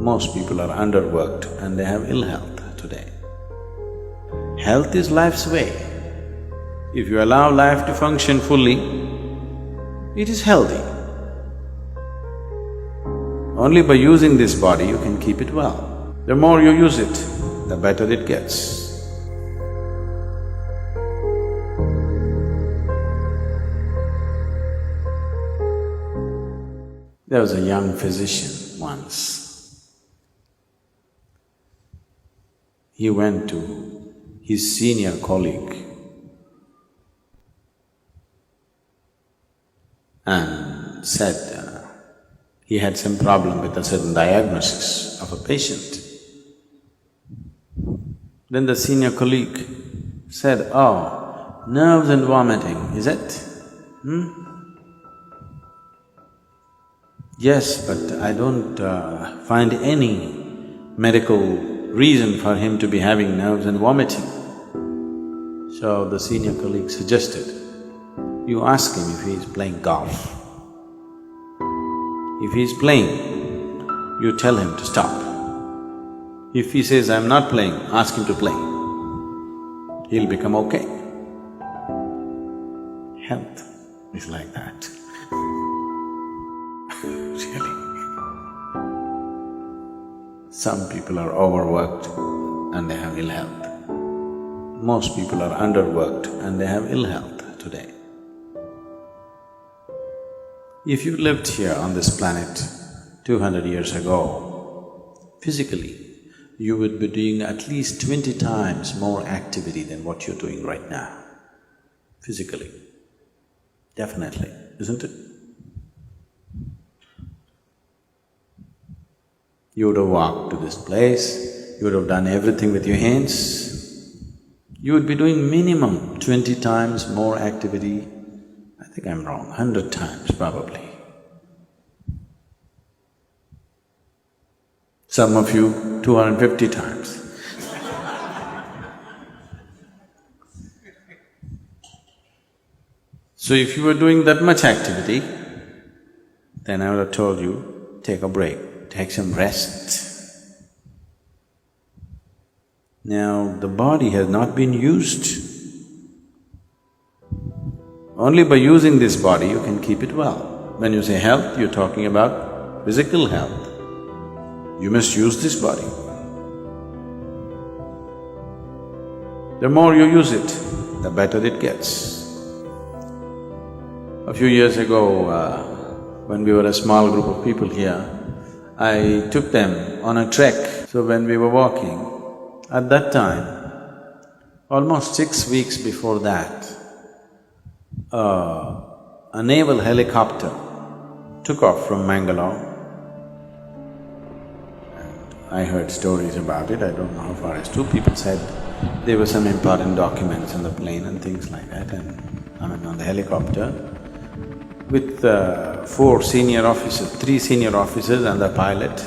Most people are underworked and they have ill health today. Health is life's way. If you allow life to function fully, it is healthy. Only by using this body you can keep it well. The more you use it, the better it gets. There was a young physician once. He went to his senior colleague and said he had some problem with a certain diagnosis of a patient. Then the senior colleague said, "Oh, nerves and vomiting, is it? Yes, but I don't find any medical reason for him to be having nerves and vomiting." So the senior colleague suggested, you ask him if he is playing golf. If he is playing, you tell him to stop. If he says, "I'm not playing," ask him to play. He'll become okay. Health is like that. Really. Some people are overworked and they have ill health. Most people are underworked and they have ill health today. If you lived here on this planet 200 years ago, physically, you would be doing at least 20 times more activity than what you're doing right now, physically. Definitely, isn't it? You would have walked to this place, you would have done everything with your hands. You would be doing minimum 20 times more activity. I think I'm wrong, 100 times probably. Some of you 250 times. So if you were doing that much activity, then I would have told you, take a break. Take some rest. Now, the body has not been used. Only by using this body you can keep it well. When you say health, you're talking about physical health. You must use this body. The more you use it, the better it gets. A few years ago, when we were a small group of people here, I took them on a trek. So when we were walking, at that time, almost 6 weeks before that, a naval helicopter took off from Mangalore. And I heard stories about it, I don't know how far as two people said there were some important documents on the plane and things like that, and on the helicopter, with 4 senior officers, 3 senior officers and the pilot.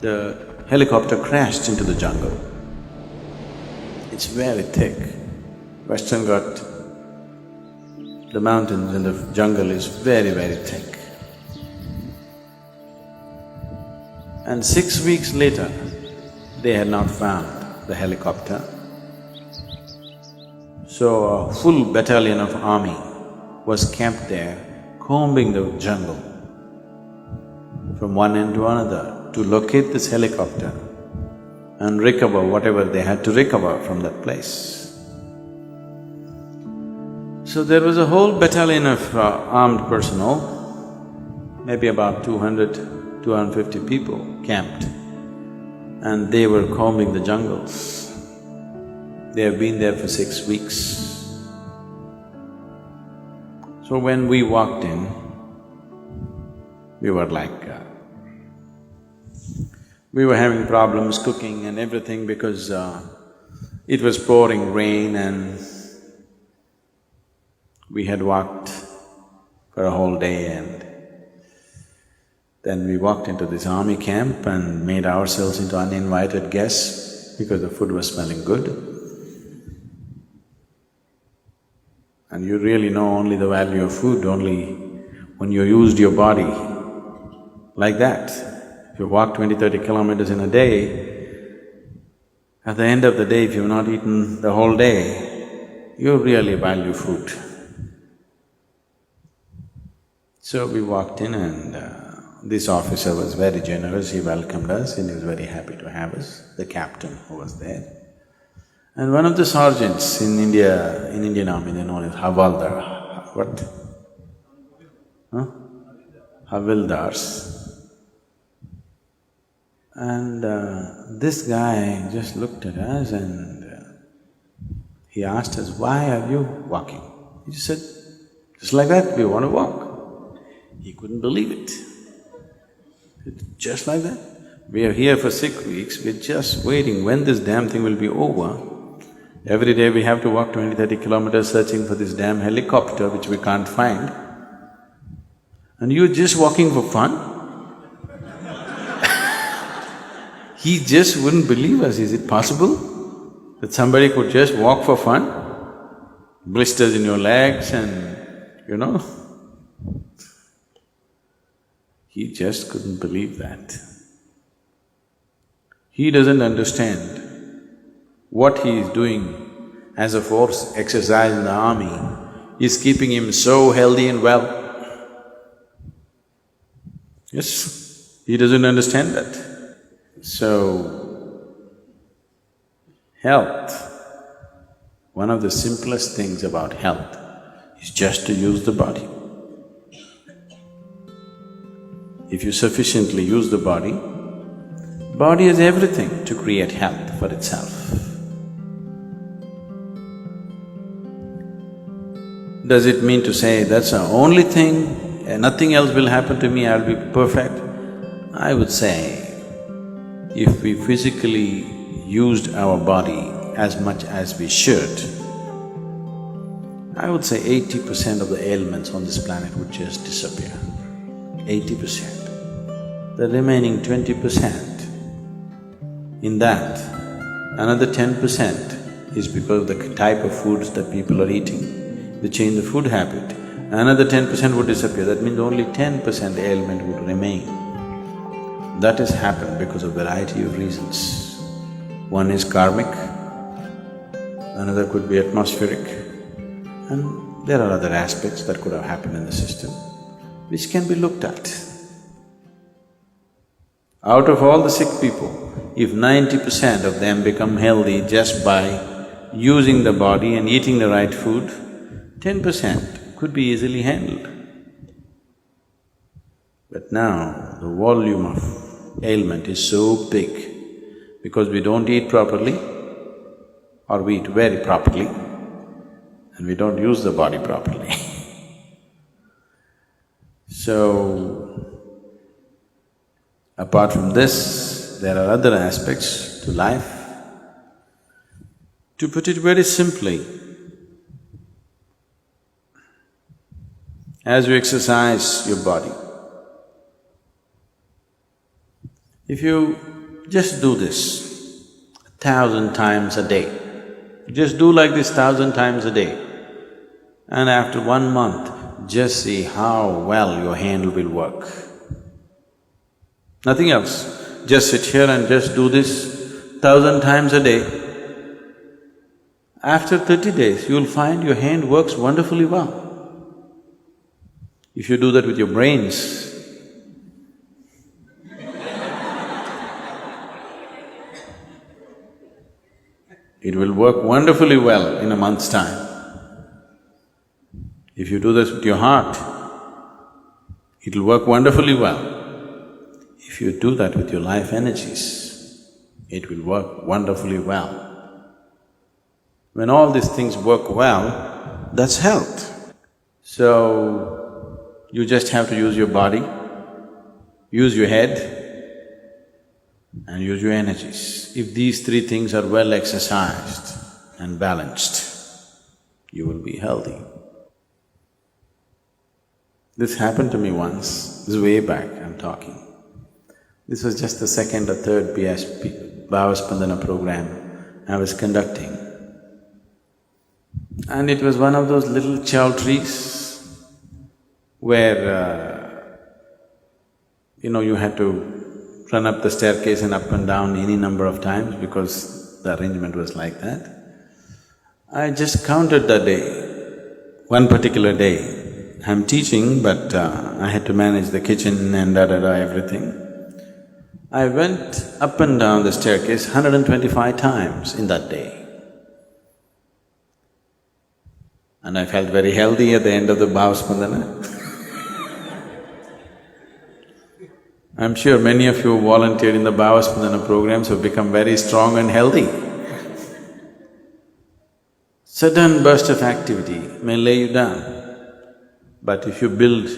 The helicopter crashed into the jungle. It's very thick. Western Ghat, the mountains and the jungle is very, very thick. And 6 weeks later, they had not found the helicopter. So a full battalion of army was camped there, combing the jungle from one end to another to locate this helicopter and recover whatever they had to recover from that place. So there was a whole battalion of armed personnel, maybe about 200, 250 people camped, and they were combing the jungles. They have been there for 6 weeks. So when we walked in, we were like… we were having problems cooking and everything because it was pouring rain and we had walked for a whole day, and then we walked into this army camp and made ourselves into uninvited guests because the food was smelling good. And you really know only the value of food only when you used your body like that. If you walk 20-30 kilometers in a day, at the end of the day, if you've not eaten the whole day, you really value food. So we walked in and this officer was very generous, he welcomed us and he was very happy to have us, the captain who was there. And one of the sergeants in India, in Indian army, they're known as Havaldar. What? Huh? Havildars. And this guy just looked at us and he asked us, "Why are you walking?" He just said, "Just like that, we want to walk." He couldn't believe it. Just like that. We are here for 6 weeks, we're just waiting when this damn thing will be over. Every day we have to walk 20-30 kilometers searching for this damn helicopter which we can't find. And you're just walking for fun? He just wouldn't believe us. Is it possible that somebody could just walk for fun? Blisters in your legs and, you know. He just couldn't believe that. He doesn't understand what he is doing as a force exercise in the army is keeping him so healthy and well. Yes, he doesn't understand that. So, health, one of the simplest things about health is just to use the body. If you sufficiently use the body has everything to create health for itself. Does it mean to say that's the only thing, nothing else will happen to me, I'll be perfect? I would say, if we physically used our body as much as we should, I would say 80% of the ailments on this planet would just disappear. 80%. The remaining 20%, in that, another 10% is because of the type of foods that people are eating. They change the food habit, another 10% would disappear. That means only 10% ailment would remain. That has happened because of a variety of reasons. One is karmic, another could be atmospheric, and there are other aspects that could have happened in the system, which can be looked at. Out of all the sick people, if 90% of them become healthy just by using the body and eating the right food, 10% could be easily handled. But now, the volume of ailment is so big because we don't eat properly or we eat very properly and we don't use the body properly. So, apart from this, there are other aspects to life. To put it very simply, as you exercise your body, if you just do this 1,000 times a day, just do like this 1,000 times a day, and after 1 month, just see how well your hand will work. Nothing else, just sit here and just do this 1,000 times a day. After 30 days, you'll find your hand works wonderfully well. If you do that with your brains, it will work wonderfully well in a month's time. If you do this with your heart, it'll work wonderfully well. If you do that with your life energies, it will work wonderfully well. When all these things work well, that's health. So, you just have to use your body, use your head, and use your energies. If these three things are well exercised and balanced, you will be healthy. This happened to me once, this is way back I'm talking. This was just the second or third BSP, Bhavaspandana program I was conducting. And it was one of those little chowtrees where, you had to run up the staircase and up and down any number of times because the arrangement was like that. I just counted that day, one particular day. I'm teaching, but I had to manage the kitchen and everything. I went up and down the staircase 125 times in that day. And I felt very healthy at the end of the Bhavaspandana. I'm sure many of you who volunteered in the Bhavaspandana programs have become very strong and healthy. Sudden burst of activity may lay you down, but if you build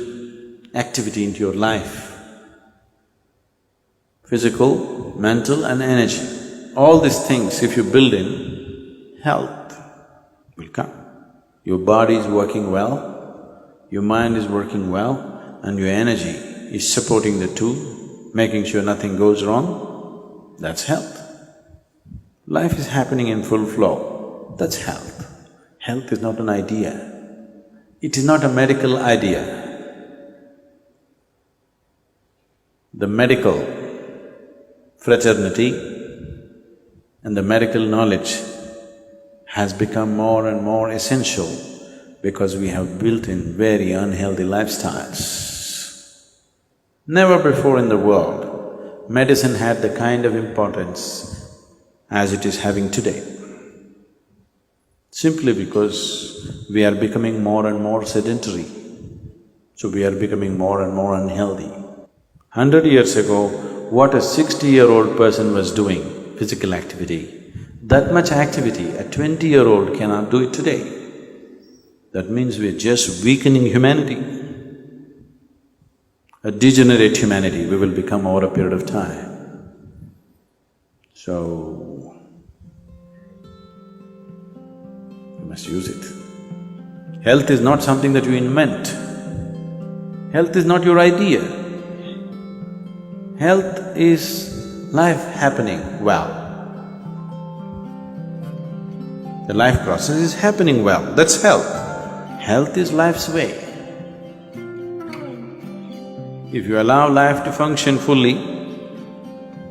activity into your life, physical, mental and energy, all these things if you build in, health will come. Your body is working well, your mind is working well, and your energy is supporting the two, making sure nothing goes wrong, that's health. Life is happening in full flow, that's health. Health is not an idea, it is not a medical idea. The medical fraternity and the medical knowledge has become more and more essential because we have built in very unhealthy lifestyles. Never before in the world, medicine had the kind of importance as it is having today. Simply because we are becoming more and more sedentary, so we are becoming more and more unhealthy. 100 years ago, what a 60-year-old person was doing, physical activity, that much activity a 20-year-old cannot do it today. That means we're just weakening humanity, a degenerate humanity we will become over a period of time. So, you must use it. Health is not something that you invent. Health is not your idea. Health is life happening well. The life process is happening well, that's health. Health is life's way. If you allow life to function fully,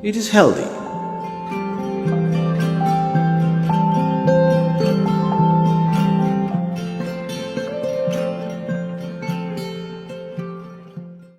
it is healthy.